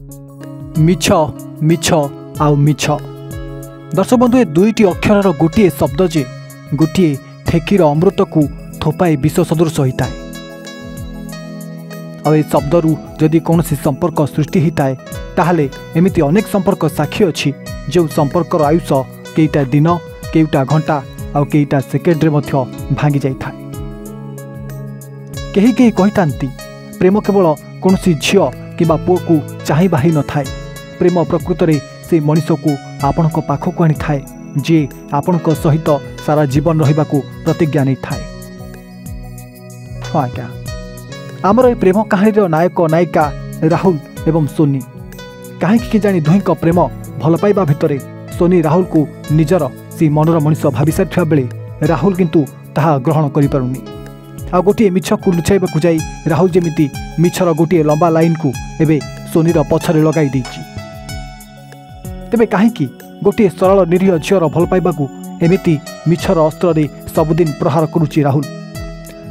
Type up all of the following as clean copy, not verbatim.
मिछ मिछ आउ मिछ। दर्शक बंधु, ए दुईटी अक्षर गोटे शब्द जे गोटे ठेकीर अमृत को थोपाए विश्व सदृश होता है। और शब्दरू जदि कौन संपर्क सृष्टि होता है ताहले एमिति अनेक संपर्क साक्षी अच्छी जो संपर्कर आयुष केईटा दिन केईटा घंटा और केईटा सेकेंड रे मध्य भांगी जाई था। कहीं कहीं कही प्रेम केवल कौन झील कि पुओ को चाहवा ही न थाए। प्रेम प्रकृत में से मनीष को आपण पाखक आनी थाए जे आपण सहित सारा जीवन रहिबा को प्रतिज्ञा नहीं थाए। हाँ आज्ञा, आमर ए प्रेम कहानी नायक नायिका राहुल एवं सोनी। कहीं जानी दुहीं प्रेम भल पाइबा भितर सोनी राहुल को निजर से मनर मनीष भावी सारी बेले राहुल किंतु ताहा ग्रहण करि पारुनी। आ गोटे मिछ को लुचाइबा जाई राहुल जेमिति मिछर गोटे लंबा लाइन को एबे सोनीर पछरे लगाई देछि। तेबे कहीं गोटे सरल निरीह झीर भल पाइबा एमिति मिछर अस्त्र रे सबुदिन प्रहार करुछि राहुल।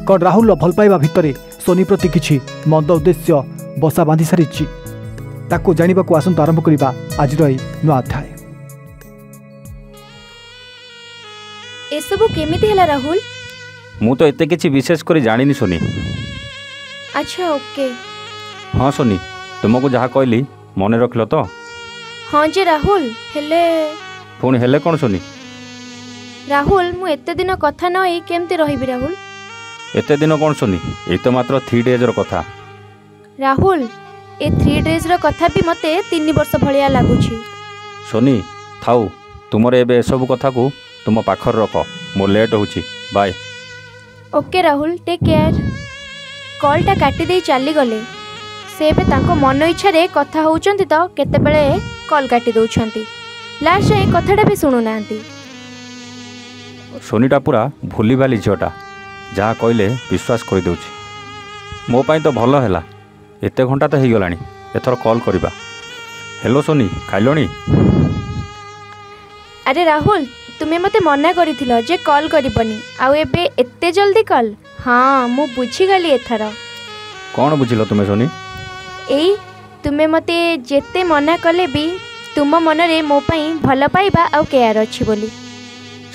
कौन राहुल भल पाइबा भितर सोनी प्रति किछि मंद उद्देश्य बसा बांधि सारिछि ताको जानिबा को आसंत आरंभ करिबा आज नुआ अध्याय। एसबु केमिति हला राहुल? मु तो एते किछि विशेष करी जानिनी सोनी। अच्छा ओके। हाँ सोनी, तुमको जहाँ कहली मने रखल तो? हाँ जे राहुल, हेले पुणी हेले कौन सोनी? राहुल मु एते दिन कथा न होई केमती रहिबी राहुल? एते दिन कौन सोनी, ए तो मात्र 3 डेज रो कथा। राहुल ए 3 डेज रो कथा भी मते 3 वर्ष भलिया लागुछि। सोनी थाउ, तुमरे एबे सब कथा को तुम पाखर रख, मो लेट होछि। Bye. Okay Rahul, take care. कॉलटा काटी दे चली गले। से बे तांको मन इच्छा रे कथा होउचंती तो केते बेले कॉल काटी दउछंती। लास्ट ए कथाटा भी सुनु नांती। सोनीटा पूरा भूली भाली झीटा जहाँ कहले विश्वास कर दउछि। मो पाई तो भल हैला, एते घंटा तो हो गलानी, एथर कॉल करिबा। हेलो सोनी, खाइलोनी? अरे राहुल, तुम्हें मते मना करिथिलो जे कॉल करिबनी, आउ एबे एते जल्दी कॉल? हाँ मु बुझी गली एथर। कौन बुझिलो तुमे सोनी? एई तुम्हें मते जेते मना कले भी तुम मन रे मो पई भल पाइबा आउ केयर अछि बोली।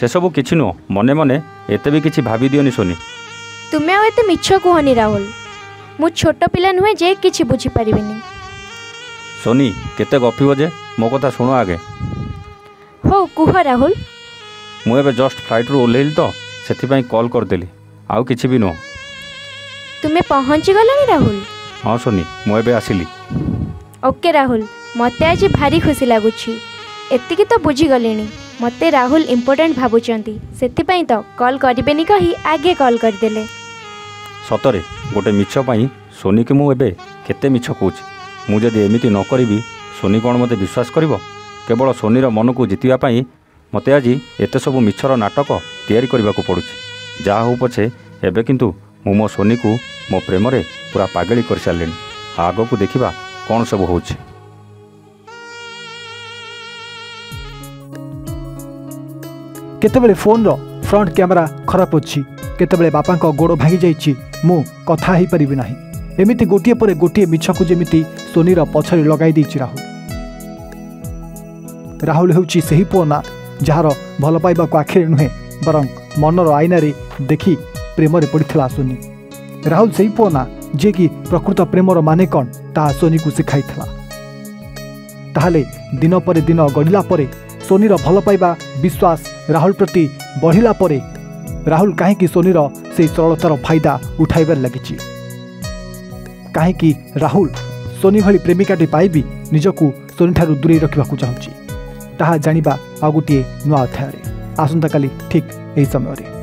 से सब किछि नो, मने मने एते भी किछि भाबी दियोनी सोनी। तुम्हें आउ एते मिछ कहनी राहुल, मु छोट पिला नुहे जे किछि बुझी परिबिनी। सोनी केते गपिबो जे, मो कथा सुनो आगे। हो कुह राहुल। मु एबे जस्ट फ्लाइट रो ओल्हेली तो सेथिपाई कॉल कर देली, आउ किछि भी नो। तुम्हें पहुंची गलनी राहुल? हाँ सोनी, मु एबे आसिली। ओके राहुल, मते आज भारी खुशी लागुछि। एतिकी तो बुझी गलेनी मते राहुल इम्पोर्टेंट भाबुचंती, सेथिपाई तो कॉल करिबेनी कही आगे कॉल कर देले। सतरे गोटे मिछ पाई सोनी के मु एबे केते मिछ कहूछि। मु जदि एमिति न करिबी सोनी कौन मते विश्वास करिवो? केवल सोनीर मन को जितिबा पाई मते आज एते सब मिछर नाटक तैयारी करबा को पड़ुछि। जा हो पछे एबे किंतु मु मो सोनी को मो प्रेम रे पूरा पागली कर सारलेनी। आगो को देखिबा कौन सब होछि। केतेबेले फोन रो फ्रंट कैमरा खराब अछि, केतेबेले बापा को गोड़ भांगी जाइछि, मु कथा ही परिबि नाही। एमिति गोटिए परे गोटिए मिछ को जेमिति सोनीर पछरे लगाई दैछि राहुल। राहुल हेउछि सही पुओ ना जार भल पाइबा को आखिरे नुहे बरं मनर आईना रे देखी प्रेम रे पड़िथिला सोनी। राहुल सही पुओ ना जे कि प्रकृत प्रेमर माने कौन ता सोनी को सिखाइथिला। ताहले दिन पर दिन गड़िला परे सोनीर भल पाइबा विश्वास राहुल प्रति बढ़िला परे राहुल कहीं सोनीर से सरलतार फायदा उठाइबार लगी। कहीं राहुल सोनी भली प्रेमिकाटी पाइबी निजकू सोनी ठारू दूरे रखा चाहूँगी। ताहा जानिबा आ गोटे नुआ अध्याय आसंता काली ठीक यही समय।